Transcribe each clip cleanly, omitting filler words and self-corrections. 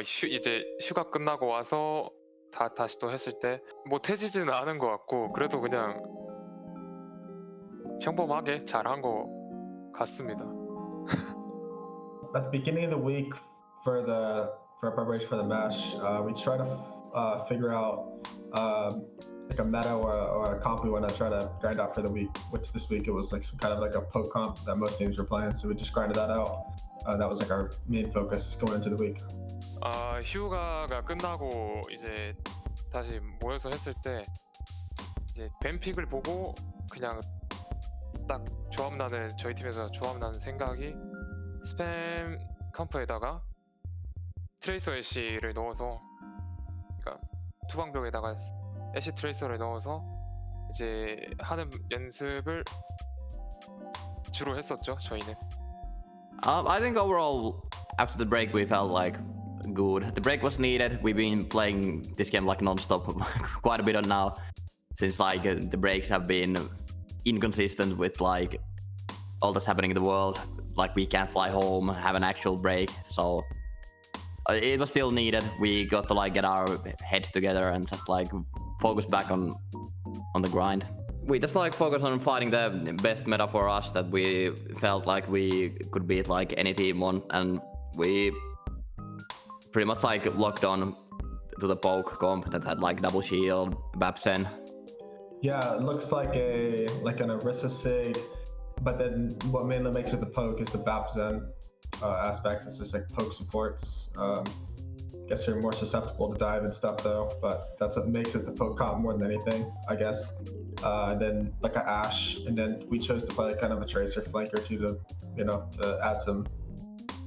이제 휴가 끝나고 와서 다시 또 했을 때 못해지지는 않은 것 같고 그래도 그냥 평범하게 잘한 것 같습니다. At the beginning of the week for preparation for the match, we try to figure out like a meta or a comp we want to try to grind out for the week, which this week it was like some kind of like a poke comp that most teams were playing, so we just grinded that out. That was like our main focus going into the week. 휴가가 끝나고 이제 다시 모여서 했을 때 이제 뱀픽을 보고 그냥 딱 저희 팀에서 조합 나는 생각이 스팸 컴프에다가 트레이서 애쉬를 넣어서, 그러니까 투방벽에다가 애쉬 트레이서를 넣어서 이제 하는 연습을 주로 했었죠, 저희는. I think overall after the break we felt like good. The break was needed. We've been playing this game like non-stop quite a bit on now, since like the breaks have been inconsistent with like all that's happening in the world. Like we can't fly home, have an actual break, so it was still needed. We got to like get our heads together and just like focus back on the grind. We just like focus on finding the best meta for us that we felt like we could beat like any team on, and we pretty much like locked on to the poke comp that had like double shield, Babsen. Yeah, it looks like an Orisa Sig, but then what mainly makes it the poke is the Babsen aspect. It's just like poke supports. Guess you're more susceptible to dive and stuff though, but that's what makes it the poke comp more than anything, I guess. And then like a Ashe, and then we chose to play like kind of a Tracer flank or two to add some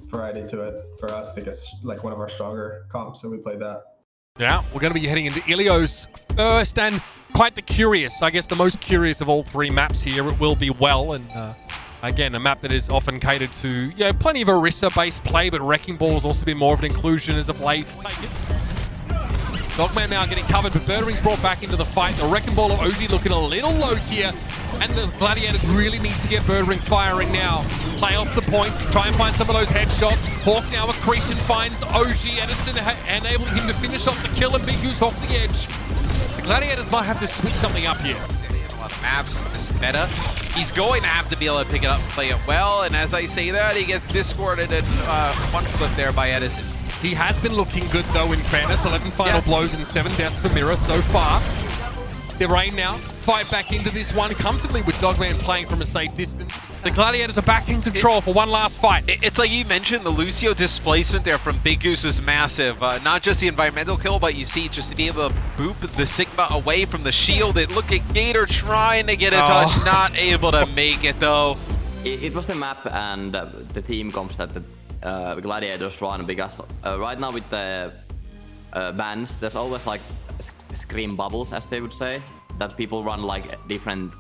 variety to it for us. I think it's like one of our stronger comps, so we played that. Yeah, we're going to be heading into Ilios first, and quite the curious, I guess the most curious of all three maps here. It will be well, and again, a map that is often catered to, plenty of Orisa-based play, but Wrecking Ball has also been more of an inclusion as of late. Dogman now getting covered, but Birdring's brought back into the fight. The Wrecking Ball of OG looking a little low here, and the Gladiators really need to get Birdring firing now. Play off the point, try and find some of those headshots. Hawk now accretion finds OG. Edison enabling him to finish off the kill, and Big Goose off the edge. The Gladiators might have to switch something up here. A lot of maps in this meta. He's going to have to be able to pick it up and play it well, and as I say that, he gets discorded and one flip there by Edison. He has been looking good though, in fairness. 11 final blows and 7 deaths for Mirror so far. The Rain now fight back into this one comfortably with Dogman playing from a safe distance. The Gladiators are back in control for one last fight. It's like you mentioned, the Lucio displacement there from Big Goose is massive. Not just the environmental kill, but you see just to be able to boop the Sigma away from the shield. It looked at Gator trying to get a touch, not able to make it though. It was the map and the team comps that the Gladiators run, because right now with the bans, there's always like scream bubbles, as they would say, that people run like different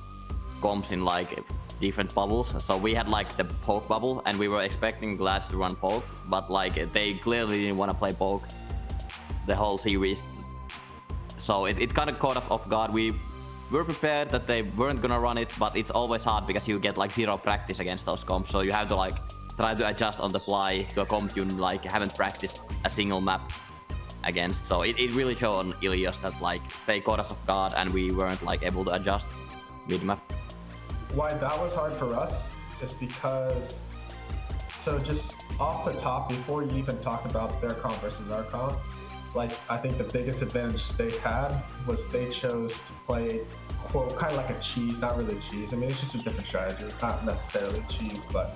comps in like different bubbles. So we had like the poke bubble, and we were expecting Glads to run poke, but like they clearly didn't want to play poke the whole series. So it kind of caught us off guard. We were prepared that they weren't gonna run it, but it's always hard because you get like zero practice against those comps, so you have to like try to adjust on the fly to a comp you like haven't practiced a single map against. So it really showed on Ilios that like they caught us off guard and we weren't like able to adjust mid-map. Why that was hard for us is because, so just off the top, before you even talk about their comp versus our comp, like I think the biggest advantage they had was they chose to play, quote, kind of like a cheese, not really cheese. I mean, it's just a different strategy. It's not necessarily cheese, but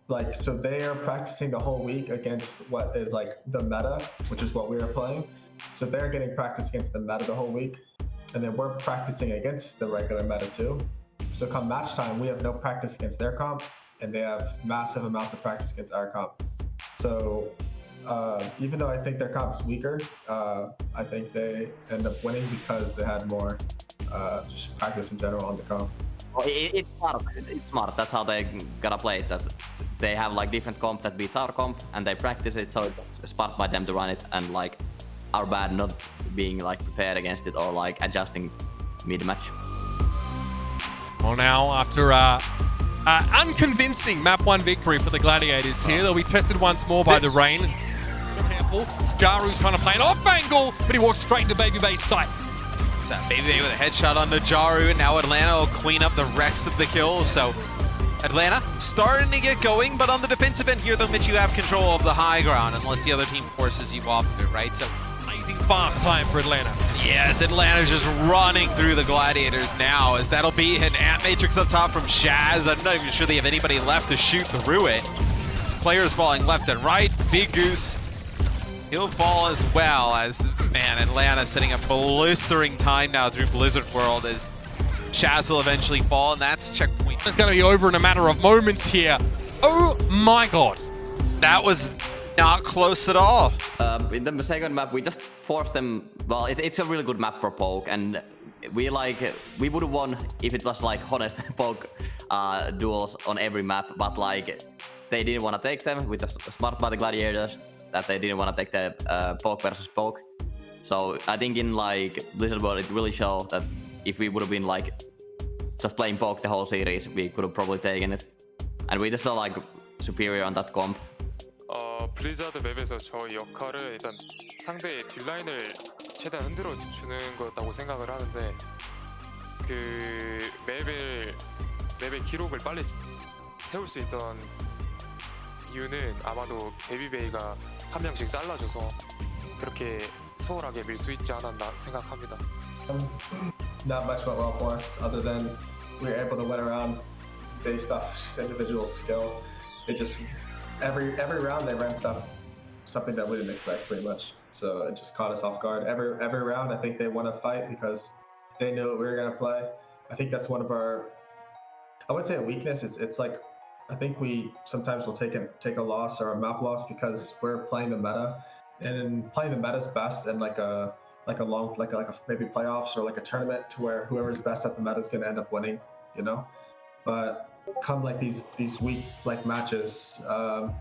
like, so they are practicing the whole week against what is like the meta, which is what we are playing. So they're getting practice against the meta the whole week, and then we're practicing against the regular meta too. So come match time, we have no practice against their comp, and they have massive amounts of practice against our comp. So even though I think their comp is weaker, I think they end up winning because they had more just practice in general on the comp. It's smart. It's smart. That's how they gotta play it. That they have like different comp that beats our comp, and they practice it. So it's smart by them to run it, and like our bad not being like prepared against it or like adjusting mid-match. Well, now after unconvincing map 1 victory for the Gladiators here, they'll be tested once more by the Rain. careful. Jaru's trying to play an off angle, but he walks straight into Baby Bay's sights. It's that Baby Bay with a headshot on Najaru, and now Atlanta will clean up the rest of the kills. So Atlanta starting to get going, but on the defensive end here, though, Mitch, you have control of the high ground unless the other team forces you off of it, right? So amazing fast time for Atlanta. yes, Atlanta's just running through the Gladiators now, as that'll be an Ant Matrix up top from Shaz. I'm not even sure they have anybody left to shoot through it. Players falling left and right. Big Goose, he'll fall as well, as, man, Atlanta setting a blistering time now through Blizzard World, as Shaz will eventually fall, and that's checkpoint. It's going to be over in a matter of moments here. Oh my god. That was not close at all. In the second map, we just forced them. Well, it's a really good map for poke, and we would have won if it was like honest poke duels on every map, but like they didn't want to take them, which was smart by the Gladiators, that they didn't want to take the poke versus poke. So I think in like Blizzard World, it really showed that if we would have been like just playing poke the whole series, we could have probably taken it. And we just saw like superior on that comp. 블리자드 맵에서 저희 역할은 일단 상대의 뒷라인을 최대한 흔들어 주는 거였다고 생각을 하는데, 그 맵의 기록을 빨리 세울 수 있던 이유는 아마도 베이비베이가 한 명씩 잘라줘서 그렇게 수월하게 밀 수 있지 않았나 생각합니다. Not much went well for us, other than we were able to win around based off just individual skill. It just every round they ran something that we didn't expect pretty much. So it just caught us off guard. Every round I think they won a fight because they knew what we were gonna play. I think that's one of our, I wouldn't say a weakness. It's like I think we sometimes will take a loss or a map loss because we're playing the meta, and playing the meta is best in like a long maybe playoffs or like a tournament to where whoever's best at the meta is gonna end up winning, you know. But come like these weak like matches, I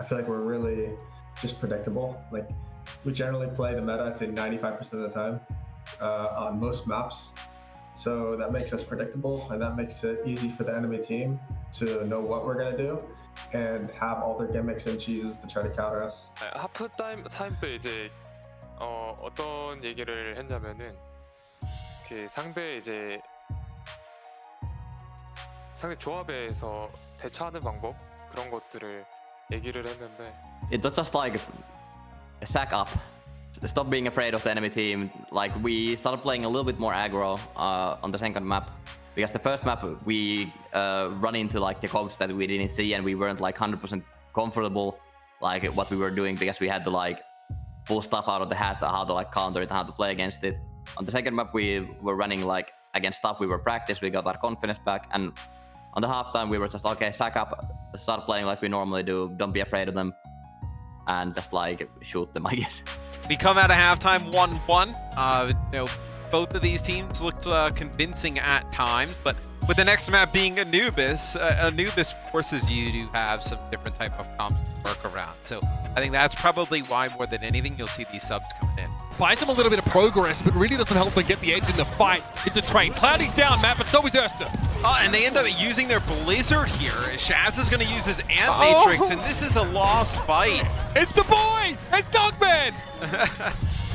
feel like we're really just predictable. Like we generally play the meta, I'd say 95% of the time on most maps. So that makes us predictable, and that makes it easy for the enemy team to know what we're gonna do and have all their gimmicks and cheeses to try to counter us. 하프 타임 때 이제 어떤 얘기를 했냐면은 그 상대 조합에서 대처하는 방법, 그런 것들을 얘기를 했는데, It was just like sack up. Stop being afraid of the enemy team. Like we started playing a little bit more aggro on the second map, because the first map we run into like the codes that we didn't see, and we weren't like 100% comfortable like what we were doing, because we had to like pull stuff out of the hat, how to like counter it, how to play against it. On the second map we were running like against stuff we were practiced, we got our confidence back, and on the halftime we were just okay, sack up, start playing like we normally do, don't be afraid of them, and just like shoot them, I guess. We come out of halftime 1-1. You know, both of these teams looked convincing at times, but with the next map being Anubis, Anubis forces you to have some different type of comps to work around. So I think that's probably why, more than anything, you'll see these subs coming in. Buys him a little bit of progress, but really doesn't help them get the edge in the fight. It's a trade. Cloudy's down, Matt, but so is Erster. And they end up using their Blizzard here. Shaz is going to use his Ant Matrix, and this is a lost fight. It's the boy! It's Dogman!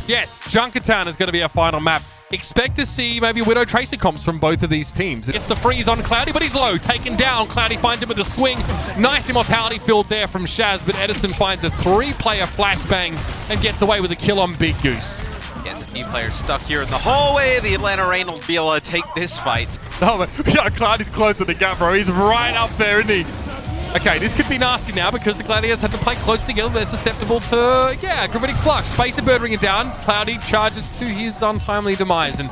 Yes, Junkertown is going to be our final map. Expect to see maybe Widow Tracer comps from both of these teams. Gets the freeze on Cloudy, but he's low. Taken down. Cloudy finds him with a swing. Nice immortality field there from Shaz, but Edison finds a 3-player flashbang and gets away with a kill on Big Goose. Gets a few players stuck here in the hallway. The Atlanta Reign will be able to take this fight. Oh, but yeah, Cloudy's close to the gap, bro. He's right up there, isn't he? Okay, this could be nasty now because the Gladiators have to play close together. They're susceptible to, gravitic flux. Spacer Bird ringing down. Cloudy charges to his untimely demise. And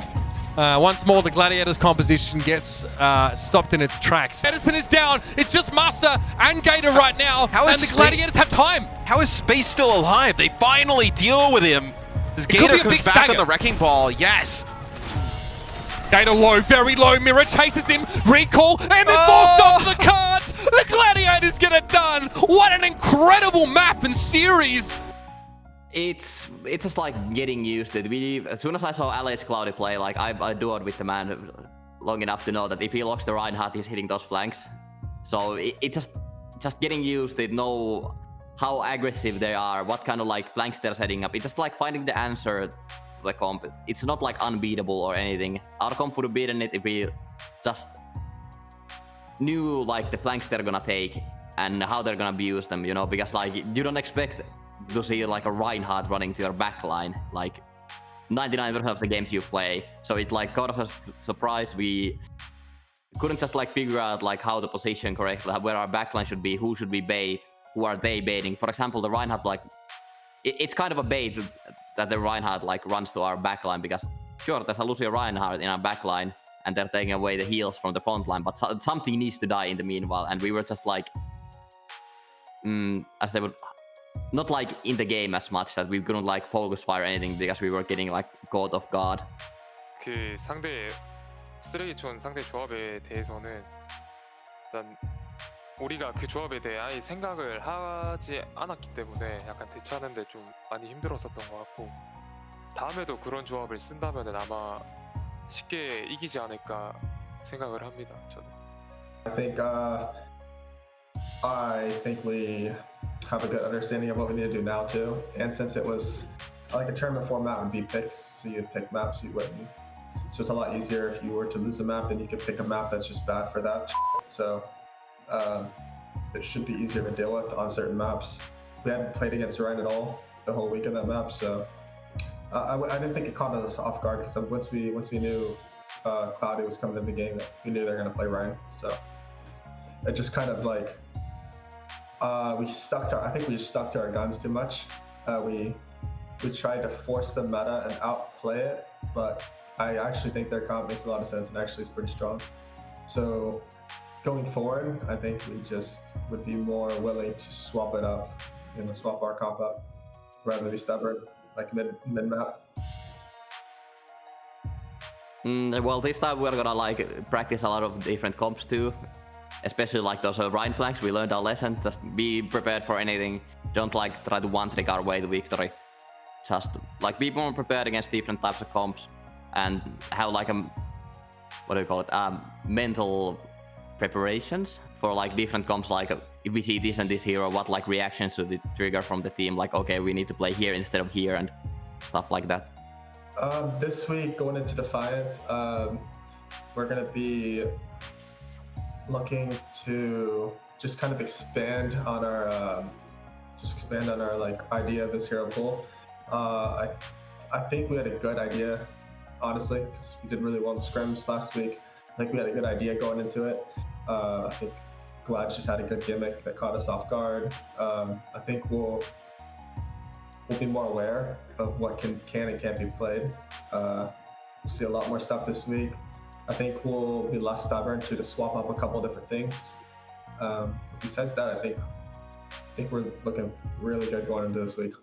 once more, the Gladiators composition gets stopped in its tracks. Edison is down. It's just Master and Gator right now. And the Gladiators have time. How is Space still alive? They finally deal with him. As Gator comes back on the Wrecking Ball. Yes. Gator low, very low. Mirror chases him. Recall. And then forced off the cards. The Gladiators get it done. What an incredible map and series. It's just like getting used to it. As soon as I saw LHCloudy play, like I duoed with the man long enough to know that if he locks the Reinhardt, he's hitting those flanks. So it's just getting used to it. No how aggressive they are, what kind of like flanks they're setting up. It's just like finding the answer to the comp. It's not like unbeatable or anything. Our comp would have beaten it if we just knew like the flanks they're gonna take and how they're gonna abuse them, you know, because like you don't expect to see like a Reinhardt running to your backline like 99% of the games you play. So it like caught us a surprise. We couldn't just like figure out like how to position correctly, where our backline should be, who should we bait, who are they baiting. For example, the Reinhardt, like it's kind of a bait that the Reinhardt like runs to our backline, because sure, there's a Lucio Reinhardt in our backline and they're taking away the heals from the front line, but something needs to die in the meanwhile. And we were just like, as they would, not like in the game as much, that we couldn't like focus fire anything because we were getting like caught off guard. 그 상대 쓰레기촌 상대 조합에 대해서는 일단 우리가 그 조합에 대해 아예 생각을 하지 않았기 때문에 약간 대처하는데 좀 많이 힘들었었던 것 같고, 다음에도 그런 조합을 쓴다면은 아마 쉽게 이기지 않을까 생각을 합니다. 저는. I think we have a good understanding of what we need to do now too. And since it was like a tournament format would be picks, so you pick maps you wouldn't. So it's a lot easier if you were to lose a map, then you could pick a map that's just bad for that. So it should be easier to deal with on certain maps. We hadn't played against Ryan at all the whole week of that map, so I didn't think it caught us off guard, because once we knew Cloudy was coming in the game, we knew they were going to play Ryan. So it just kind of like I think we stuck to our guns too much. We tried to force the meta and outplay it, but I actually think their comp makes a lot of sense and actually is pretty strong. So going forward, I think we just would be more willing to swap it up, you know, swap our comp up rather than be stubborn like mid map. Well, this time we're gonna like practice a lot of different comps too, especially like those Ryan flanks. We learned our lesson. Just be prepared for anything. Don't like try to one trick our way to victory. Just like be more prepared against different types of comps and have like a, what do you call it, mental preparations for like different comps. Like if we see this and this hero, what like reactions should it trigger from the team? Like, okay, we need to play here instead of here and stuff like that. This week going into Defiant, we're gonna be looking to just kind of expand on our like idea of this hero pool. I think we had a good idea, honestly, because we did really well in scrims last week. I think we had a good idea going into it. I think Glad just had a good gimmick that caught us off guard. I think we'll be more aware of what can and can't be played. We'll see a lot more stuff this week. I think we'll be less stubborn to just swap up a couple different things. Besides that, I think we're looking really good going into this week.